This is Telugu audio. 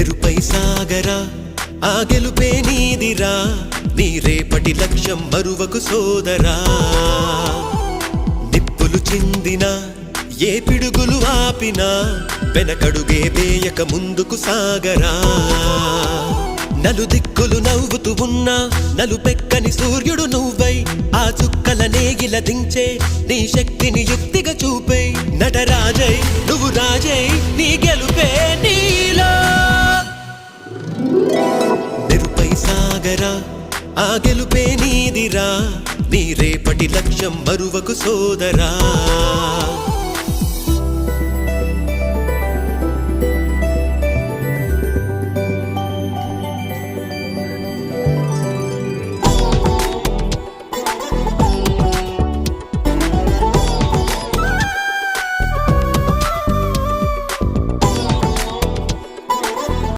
నెరుపై సాగరా ఆ గెలుపే నీదిరా నీ రేపటి లక్ష్యం మరువకు సోదరా నిప్పులు చిందినా ఏ పిడుగులు ఆపినా వెనకడుగే వేయక ముందుకు సాగరా నలుదిక్కులు నవ్వుతూ ఉన్నా నలుపెక్కని సూర్యుడు నువ్వై ఆ చుక్కల నేగిల దించే నీ శక్తిని యుక్తిగా చూపై నటరాజై నువ్వు రాజై నీ గెలుపే నీలో నెరుపై సాగరా ఆ గెలుపే నీదిరా నీ రేపటి లక్ష్యం మరువకు సోదరా